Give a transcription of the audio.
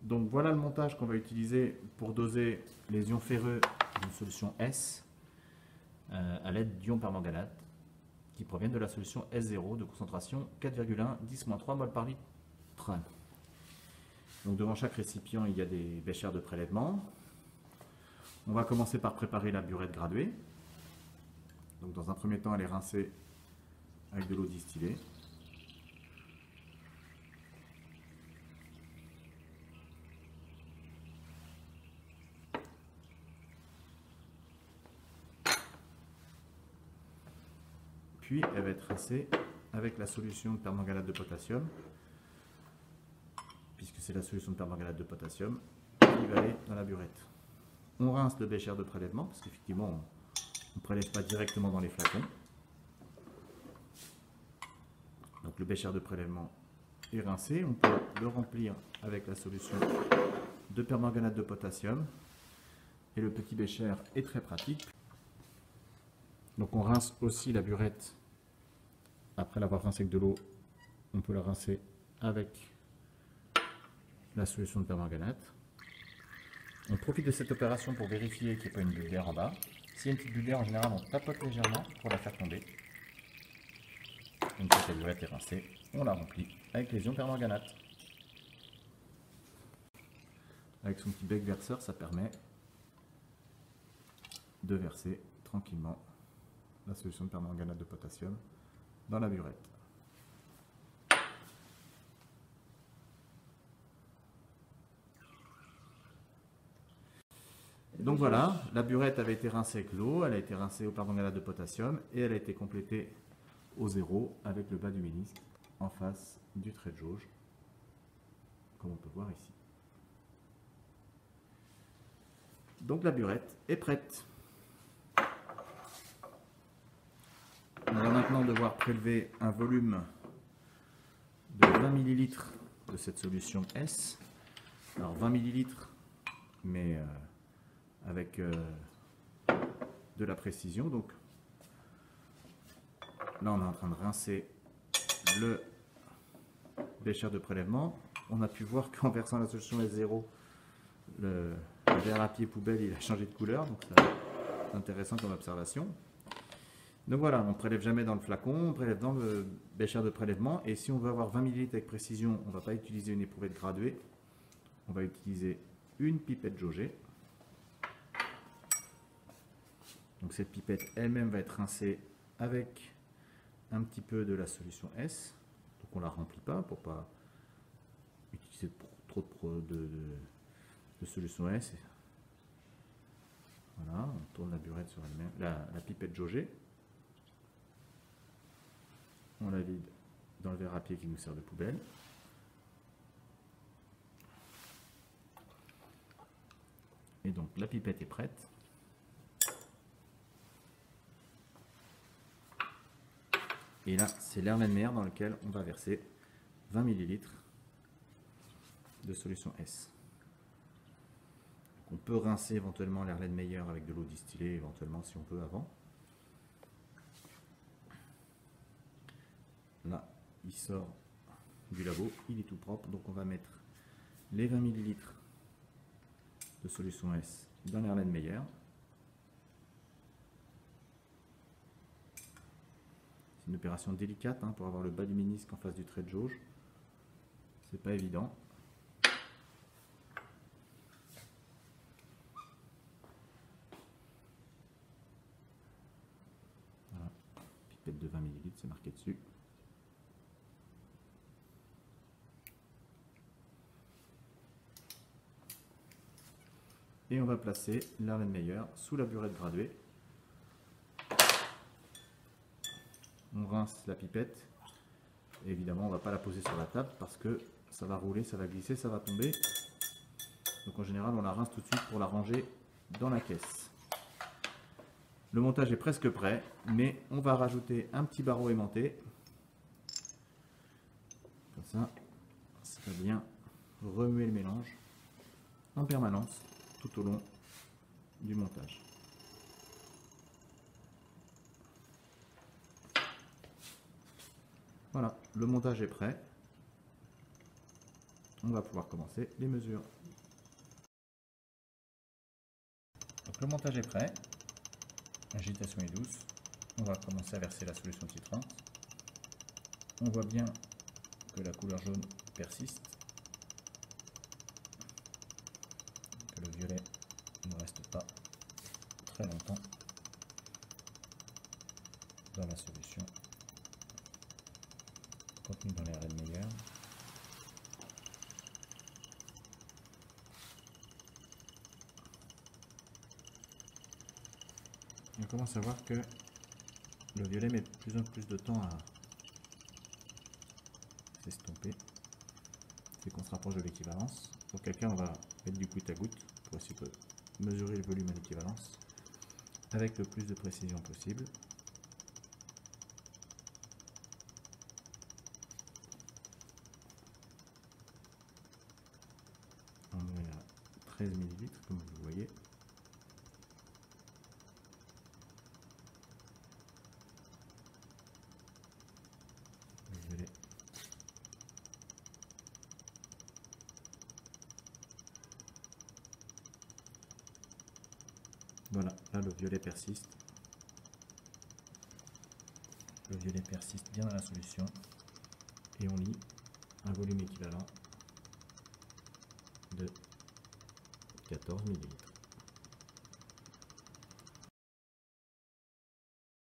Donc voilà le montage qu'on va utiliser pour doser les ions ferreux d'une solution S à l'aide d'ions permanganate qui proviennent de la solution S0 de concentration 4,1 10-3 mol par litre. Donc devant chaque récipient, il y a des béchères de prélèvement. On va commencer par préparer la burette graduée. Donc dans un premier temps, elle est rincée avec de l'eau distillée. Puis elle va être rincée avec la solution de permanganate de potassium, puisque c'est la solution de permanganate de potassium qui va aller dans la burette. On rince le bécher de prélèvement, parce qu'effectivement on ne prélève pas directement dans les flacons. Donc le bécher de prélèvement est rincé, on peut le remplir avec la solution de permanganate de potassium. Et le petit bécher est très pratique. Donc on rince aussi la burette. Après l'avoir rincée avec de l'eau, on peut la rincer avec la solution de permanganate. On profite de cette opération pour vérifier qu'il n'y a pas une bulle d'air en bas. S'il y a une petite bulle d'air, en général, on tapote légèrement pour la faire tomber. Une fois que la burette est rincée, on la remplit avec les ions permanganate. Avec son petit bec verseur, ça permet de verser tranquillement la solution de permanganate de potassium dans la burette. Donc voilà, la burette avait été rincée avec l'eau, elle a été rincée au permanganate de potassium et elle a été complétée au zéro avec le bas du ménisque en face du trait de jauge, comme on peut voir ici. Donc la burette est prête. On va maintenant devoir prélever un volume de 20 ml de cette solution S. Alors 20 ml, mais avec de la précision. Donc là on est en train de rincer le bécher de prélèvement. On a pu voir qu'en versant la solution S0, le verre à pied poubelle il a changé de couleur, donc c'est intéressant comme observation. Donc voilà, on ne prélève jamais dans le flacon, on prélève dans le bécher de prélèvement. Et si on veut avoir 20 ml avec précision, on ne va pas utiliser une éprouvette graduée, on va utiliser une pipette jaugée. Donc cette pipette elle-même va être rincée avec un petit peu de la solution S. Donc on ne la remplit pas pour ne pas utiliser trop de solution S. Voilà, on tourne la burette sur elle-même, la pipette jaugée. On la vide dans le verre à pied qui nous sert de poubelle. Et donc la pipette est prête. Et là, c'est l'Erlenmeyer dans lequel on va verser 20 ml de solution S. Donc on peut rincer éventuellement l'Erlenmeyer avec de l'eau distillée, éventuellement si on peut avant. Là, il sort du labo, il est tout propre, donc on va mettre les 20 ml de solution S dans l'Erlenmeyer. C'est une opération délicate pour avoir le bas du ménisque en face du trait de jauge. C'est pas évident. Voilà, pipette de 20 ml, c'est marqué dessus. Et on va placer l'Erlenmeyer sous la burette graduée. On rince la pipette. Et évidemment, on ne va pas la poser sur la table parce que ça va rouler, ça va glisser, ça va tomber. Donc en général, on la rince tout de suite pour la ranger dans la caisse. Le montage est presque prêt, mais on va rajouter un petit barreau aimanté. Comme ça va bien remuer le mélange en permanence tout au long du montage. Voilà, le montage est prêt. on va pouvoir commencer les mesures. Donc le montage est prêt, l'agitation est douce, on va commencer à verser la solution titrante. On voit bien que la couleur jaune persiste, que le violet ne reste pas très longtemps dans la solution contenue dans l'air Erlenmeyer. On commence à voir que le violet met de plus en plus de temps à s'estomper. C'est qu'on se rapproche de l'équivalence. Pour quelqu'un, on va mettre du goutte à goutte pour essayer de mesurer le volume à l'équivalence avec le plus de précision possible. On est à 13 ml comme vous le voyez. Le violet voilà, là le violet persiste. Le violet persiste bien dans la solution et on lit un volume équivalent de 14 ml.